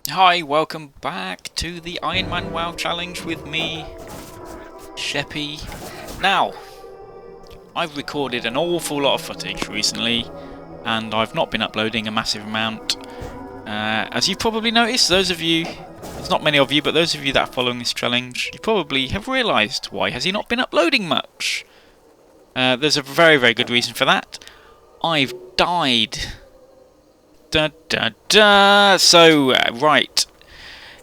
Hi, welcome back to the Iron Man WoW challenge with me, Sheppy. Now, I've recorded an awful lot of footage recently, and I've not been uploading a massive amount. As you've probably noticed, there's not many of you, but those of you that are following this challenge, you probably have realised, why has he not been uploading much? There's a very, very good reason for that. I've died. Da da da. So, right.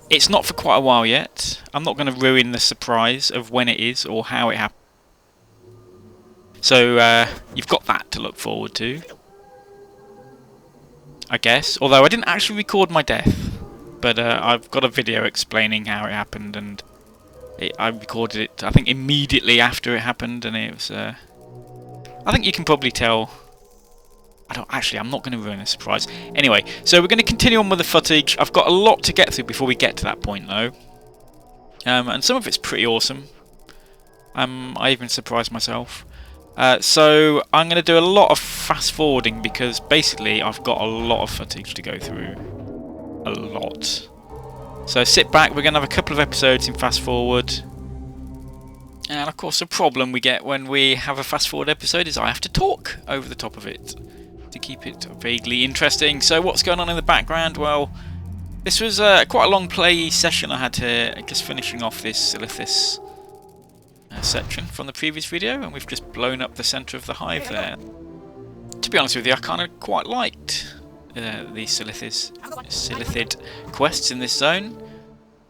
It's not for quite a while yet. I'm not going to ruin the surprise of when it is or how it happened. So, you've got that to look forward to, I guess. Although I didn't actually record my death. But I've got a video explaining how it happened, and I recorded it, I think, immediately after it happened, and it was... I think you can probably tell... I'm not going to ruin a surprise. Anyway, so we're going to continue on with the footage. I've got a lot to get through before we get to that point, though. And some of it's pretty awesome. I even surprised myself. So I'm going to do a lot of fast forwarding because basically I've got a lot of footage to go through. A lot. So sit back, we're going to have a couple of episodes in fast forward. And of course the problem we get when we have a fast forward episode is I have to talk over the top of it to keep it vaguely interesting. So what's going on in the background? Well, this was quite a long play session I had here, just finishing off this Silithus section from the previous video, and we've just blown up the centre of the hive there. To be honest with you, I kind of quite liked the Silithid quests in this zone.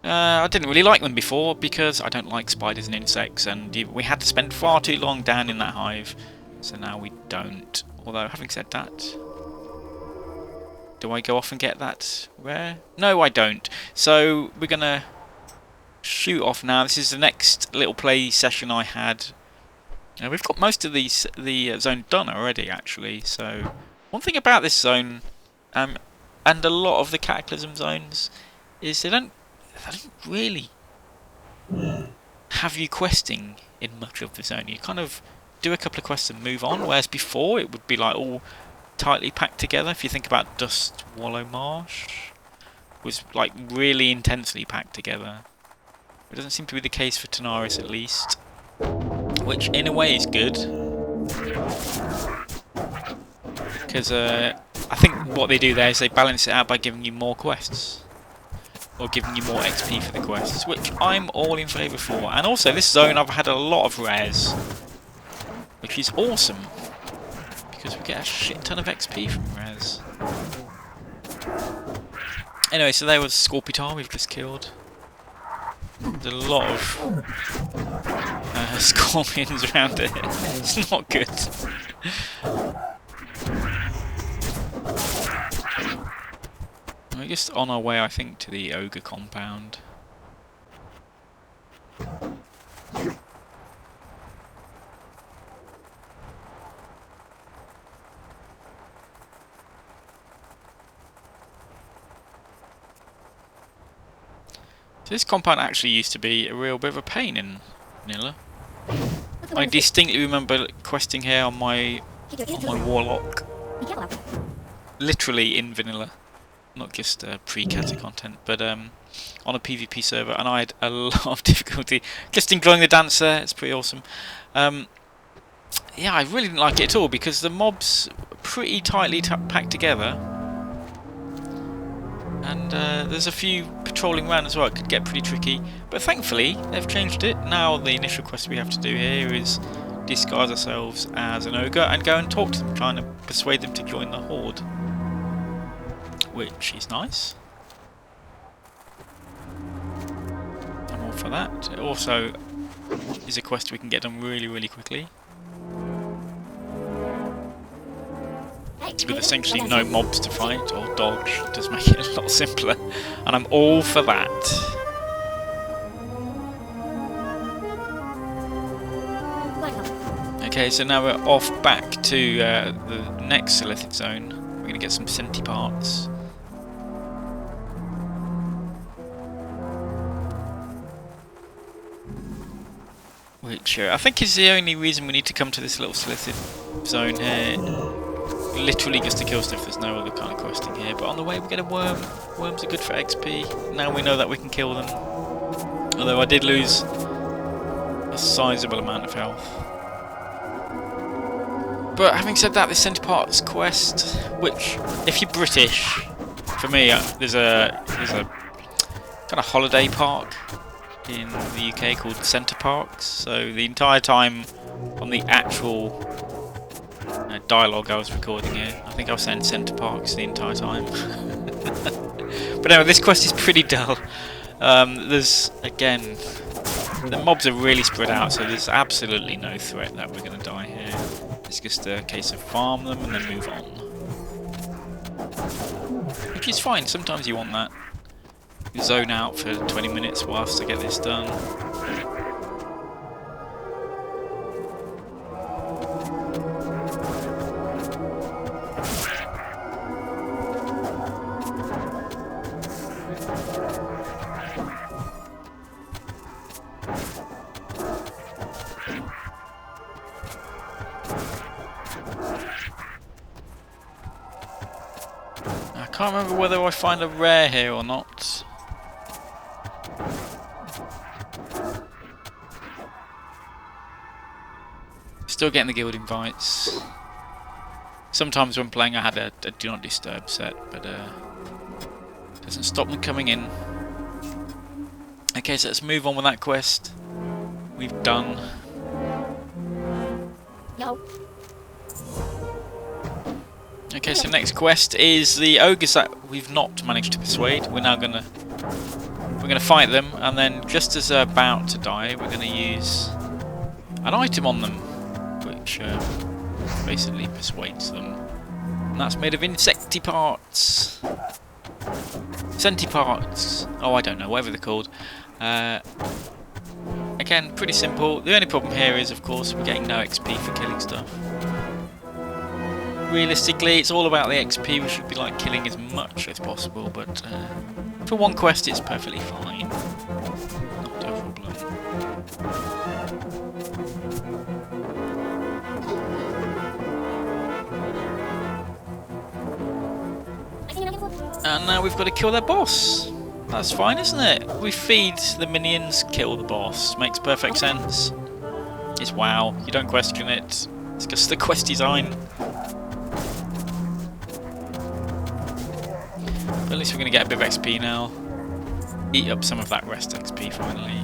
I didn't really like them before because I don't like spiders and insects, and we had to spend far too long down in that hive, so now we don't. Although, having said that, do I go off and get that rare? No, I don't. So, we're going to shoot off now. This is the next little play session I had. We've got most of the zone done already, actually. So, one thing about this zone, and a lot of the Cataclysm zones, is they don't really have you questing in much of the zone. You kind of do a couple of quests and move on, whereas before it would be like all tightly packed together. If you think about Dust Wallow Marsh, was like really intensely packed together. It doesn't seem to be the case for Tanaris, at least, which in a way is good, because I think what they do there is they balance it out by giving you more quests, or giving you more XP for the quests, which I'm all in favour for. And also this zone I've had a lot of rares, which is awesome, because we get a shit ton of XP from rares. Anyway, so there was Scorpitar we've just killed. There's a lot of scorpions around here. It's not good. We're just on our way, I think, to the ogre compound. So this compound actually used to be a real bit of a pain in vanilla. I distinctly remember questing here on my warlock. Literally in vanilla. Not just pre-cata content, but on a PvP server, and I had a lot of difficulty just enjoying the dance there. It's pretty awesome. Yeah, I really didn't like it at all because the mobs were pretty tightly packed together, and there's a few patrolling around as well. It could get pretty tricky, but thankfully they've changed it. Now the initial quest we have to do here is disguise ourselves as an ogre and go and talk to them, trying to persuade them to join the horde, which is nice. I'm all for that. It also is a quest we can get done really, really quickly, with essentially no mobs to fight or dodge. It does make it a lot simpler, and I'm all for that. Okay, so now we're off back to the next Silithid zone. We're going to get some Senti parts. Which I think is the only reason we need to come to this little Silithid zone here. literally just to kill stuff. There's no other kind of questing here. But on the way we get a worm. Worms are good for XP. Now we know that we can kill them. Although I did lose a sizable amount of health. But having said that, this Centre Parks quest, which, if you're British, for me, there's a kind of holiday park in the UK called Centre Parks. So the entire time on the actual dialogue I was recording here, I think I was saying Centre Parks the entire time. But anyway, this quest is pretty dull. There's, again, the mobs are really spread out, so there's absolutely no threat that we're going to die here. It's just a case of farm them and then move on. Which is fine, sometimes you want that. You zone out for 20 minutes whilst I get this done. I can't remember whether I find a rare here or not. Still getting the guild invites. Sometimes when playing I had a do not disturb set, but doesn't stop them coming in. Okay, so let's move on with that quest. We've done. No. Okay, so next quest is the ogres that we've not managed to persuade. We're gonna fight them, and then just as they're about to die, we're gonna use an item on them, which basically persuades them. And that's made of insecty parts, centiparts. Oh, I don't know, whatever they're called. Again, pretty simple. The only problem here is, of course, we're getting no XP for killing stuff. Realistically, it's all about the XP. We should be like killing as much as possible, but for one quest, it's perfectly fine. Not a problem. And now we've got to kill their boss. That's fine, isn't it? We feed the minions, kill the boss. Makes perfect sense. It's WoW. You don't question it. It's just the quest design. But at least we're going to get a bit of XP now. Eat up some of that rest XP finally.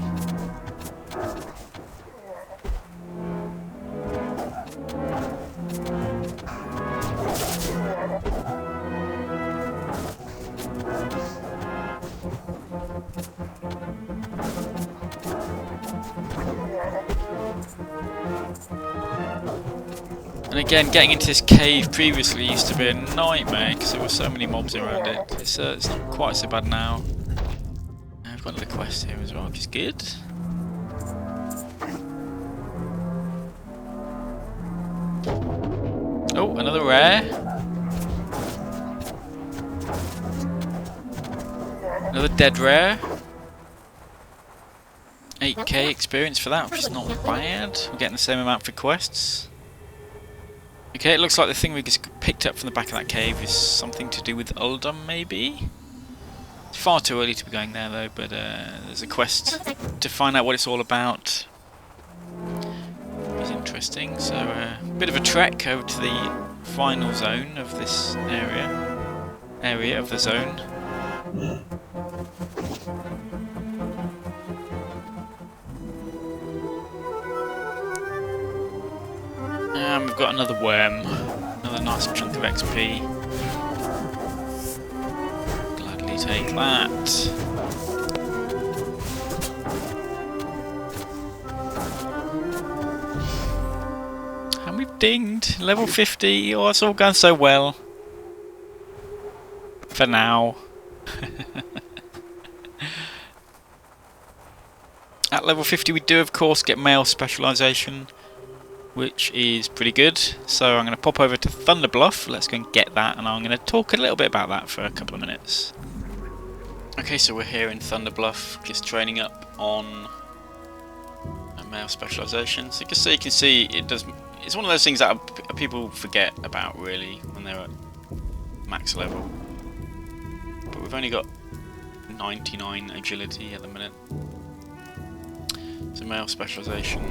And again, getting into this cave previously used to be a nightmare because there were so many mobs around it. It's not quite so bad now. And I've got another quest here as well, which is good. Oh, another rare. Another dead rare. 8k experience for that, which is not bad. We're getting the same amount for quests. Okay, it looks like the thing we just picked up from the back of that cave is something to do with Uldum, maybe? It's far too early to be going there though, but there's a quest to find out what it's all about. It's interesting, so a bit of a trek over to the final zone of this area of the zone. And we've got another worm, another nice chunk of XP. Gladly take that. And we've dinged level 50. Oh, it's all going so well. For now. At level 50 we do of course get male specialisation, which is pretty good. So I'm going to pop over to Thunderbluff. Let's go and get that, and I'm going to talk a little bit about that for a couple of minutes. Okay, so we're here in Thunderbluff, just training up on Male specialisation. So just so you can see, it does. It's one of those things that people forget about really when they're at max level. But we've only got 99 agility at the minute. So male specialisation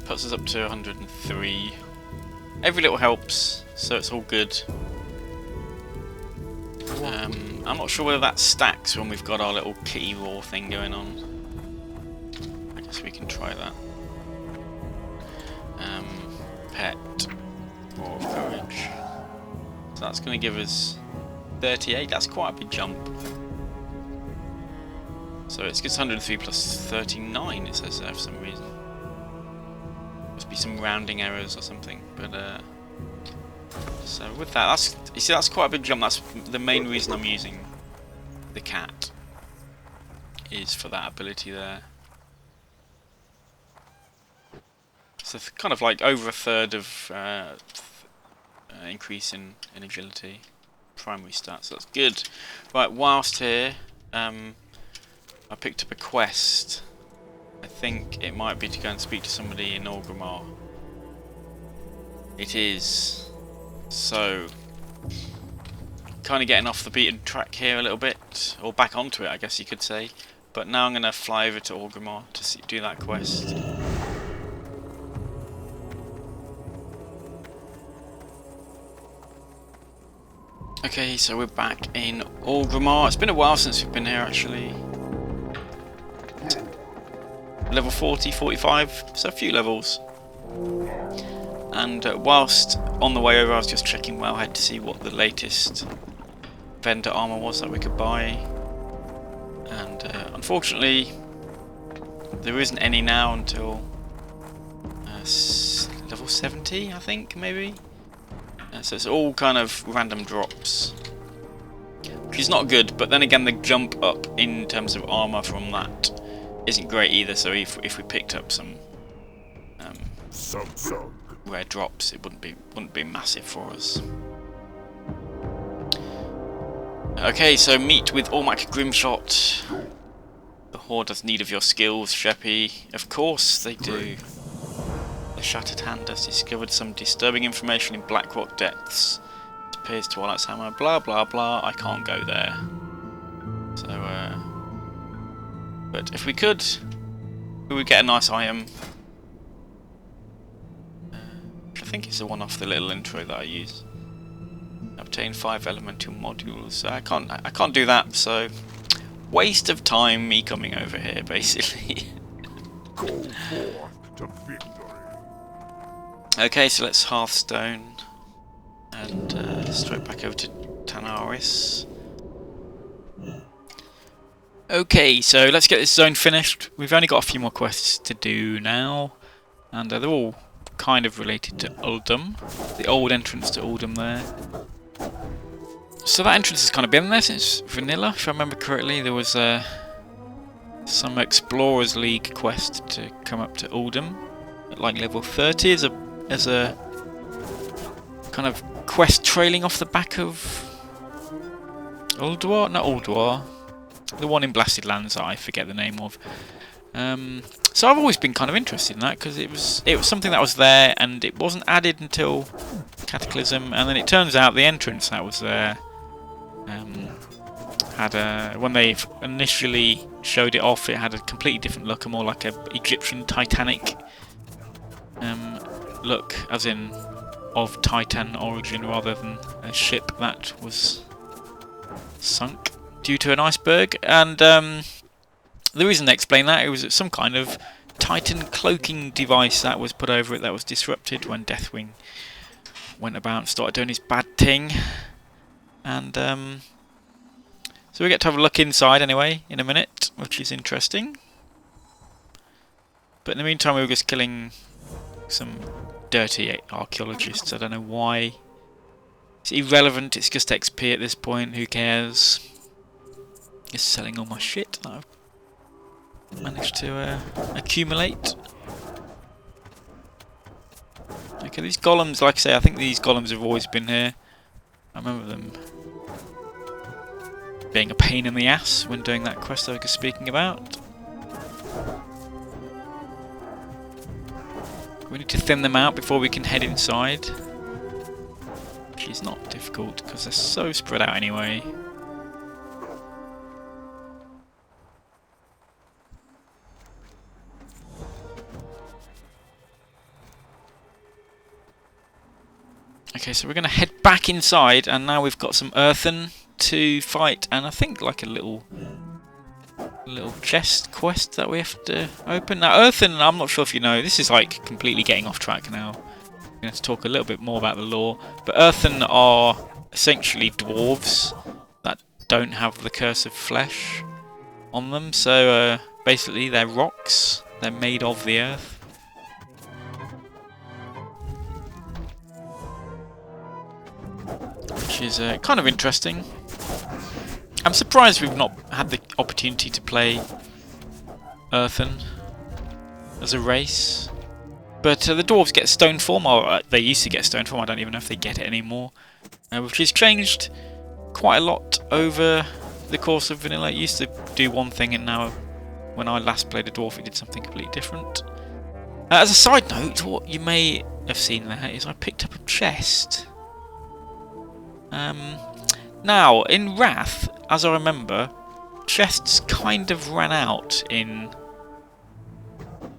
puts us up to 103. Every little helps, so it's all good. I'm not sure whether that stacks when we've got our little kitty raw thing going on. I guess we can try that. Pet raw courage. So that's going to give us 38. That's quite a big jump. So it's 103 plus 39. It says there for some reason. Must be some rounding errors or something. But so with that, that's quite a big jump. That's the main reason I'm using the cat, is for that ability there. So kind of like over a third of increase in agility, primary stats. So that's good. Right, whilst here, I picked up a quest. I think it might be to go and speak to somebody in Orgrimmar. It is. So, kind of getting off the beaten track here a little bit, or back onto it, I guess you could say. But now I'm going to fly over to Orgrimmar to do that quest. Okay, so we're back in Orgrimmar. It's been a while since we've been here actually. Level 40, 45, so a few levels. And whilst on the way over I was just checking Wellhead to see what the latest vendor armour was that we could buy. And unfortunately there isn't any now until level 70, I think, maybe. So it's all kind of random drops, which is not good, but then again the jump up in terms of armour from that isn't great either, so if we picked up some rare drops, it wouldn't be massive for us. Okay, so meet with Ormac Grimshot. The Horde has need of your skills, Sheppy. Of course they do. The Shattered Hand has discovered some disturbing information in Blackrock Depths. It appears Twilight's Hammer, blah blah blah. I can't go there. So, but if we would get a nice item. Which I think is the one off the little intro that I use. Obtain 5 elemental modules. So I can't do that, so waste of time me coming over here basically. Go forth to victory. Okay, so let's Hearthstone and straight back over to Tanaris. Okay, so let's get this zone finished. We've only got a few more quests to do now, and they're all kind of related to Uldum, the old entrance to Uldum there. So that entrance has kind of been there since vanilla, if I remember correctly. There was some Explorers League quest to come up to Uldum at like level 30 as a kind of quest trailing off the back of Ulduar? Not Ulduar. The one in Blasted Lands that I forget the name of. So I've always been kind of interested in that because it was something that was there and it wasn't added until Cataclysm, and then it turns out the entrance that was there had when they initially showed it off, it had a completely different look, more like a Egyptian Titanic look, as in of Titan origin rather than a ship that was sunk due to an iceberg. And the reason they explain that, it was some kind of Titan cloaking device that was put over it that was disrupted when Deathwing went about and started doing his bad thing. And so we get to have a look inside anyway in a minute, which is interesting. But in the meantime we were just killing some dirty archaeologists. I don't know why. It's irrelevant, it's just XP at this point, who cares? Just selling all my shit that I've managed to accumulate. Okay, these golems, like I say, I think these golems have always been here. I remember them being a pain in the ass when doing that quest I was speaking about. We need to thin them out before we can head inside. Which is not difficult because they're so spread out anyway. Okay, so we're going to head back inside, and now we've got some earthen to fight, and I think like a little chest quest that we have to open. Now earthen, I'm not sure if you know, this is like completely getting off track now. We're going to talk a little bit more about the lore, but earthen are essentially dwarves that don't have the curse of flesh on them, so basically they're rocks, they're made of the earth. Which is kind of interesting. I'm surprised we've not had the opportunity to play earthen as a race. But the dwarves get stone form, or they used to get stone form, I don't even know if they get it anymore. Which has changed quite a lot over the course of vanilla. It used to do one thing, and now when I last played a dwarf it did something completely different. As a side note, what you may have seen there is I picked up a chest. Now, in Wrath, as I remember, chests kind of ran out in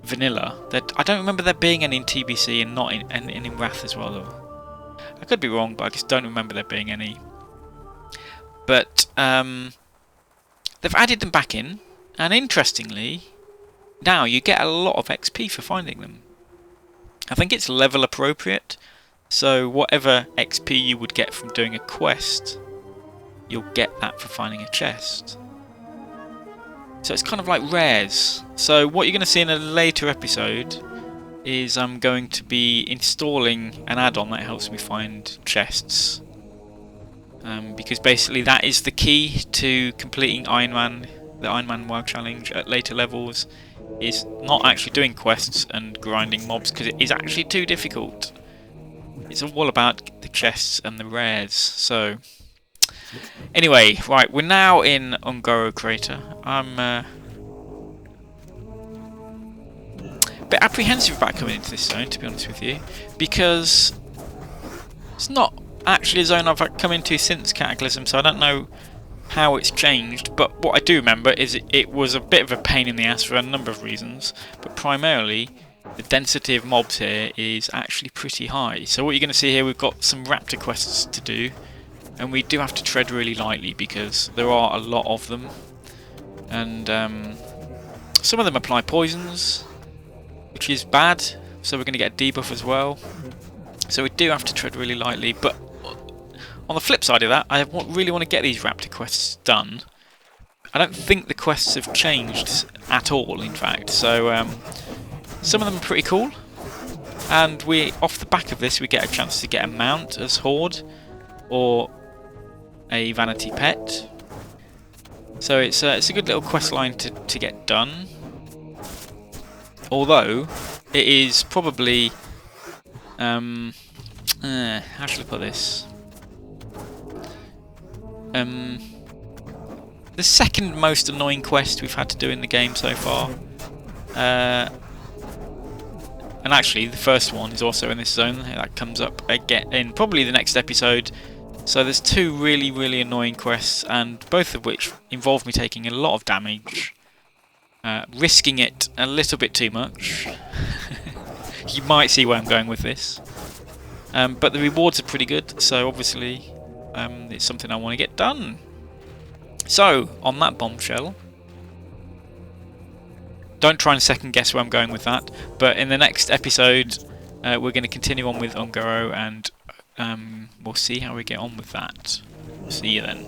vanilla. I don't remember there being any in TBC and not in Wrath as well, though. I could be wrong, but I just don't remember there being any. But they've added them back in, and interestingly, now you get a lot of XP for finding them. I think it's level appropriate, so whatever XP you would get from doing a quest, you'll get that for finding a chest. So it's kind of like rares. So what you're going to see in a later episode is I'm going to be installing an add-on that helps me find chests. Because basically that is the key to completing the Iron Man WoW challenge at later levels, is not actually doing quests and grinding mobs, because it is actually too difficult. It's all about the chests and the rares. So anyway, right, we're now in Ungoro Crater. I'm a bit apprehensive about coming into this zone, to be honest with you, because it's not actually a zone I've come into since Cataclysm, so I don't know how it's changed, but what I do remember is it was a bit of a pain in the ass for a number of reasons, but primarily the density of mobs here is actually pretty high. So what you're going to see here, we've got some raptor quests to do, and we do have to tread really lightly because there are a lot of them, and some of them apply poisons, which is bad, so we're going to get a debuff as well. So we do have to tread really lightly, but on the flip side of that, I really want to get these raptor quests done. I don't think the quests have changed at all, in fact, so some of them are pretty cool, and off the back of this we get a chance to get a mount as Horde or a vanity pet. So it's a good little quest line to get done. Although it is probably how should I put this? The second most annoying quest we've had to do in the game so far. And actually, the first one is also in this zone. That comes up again in probably the next episode. So there's two really, really annoying quests, and both of which involve me taking a lot of damage, risking it a little bit too much. You might see where I'm going with this. But the rewards are pretty good, so obviously it's something I want to get done. So, on that bombshell, don't try and second guess where I'm going with that, but in the next episode we're going to continue on with Ungoro, and we'll see how we get on with that. See you then.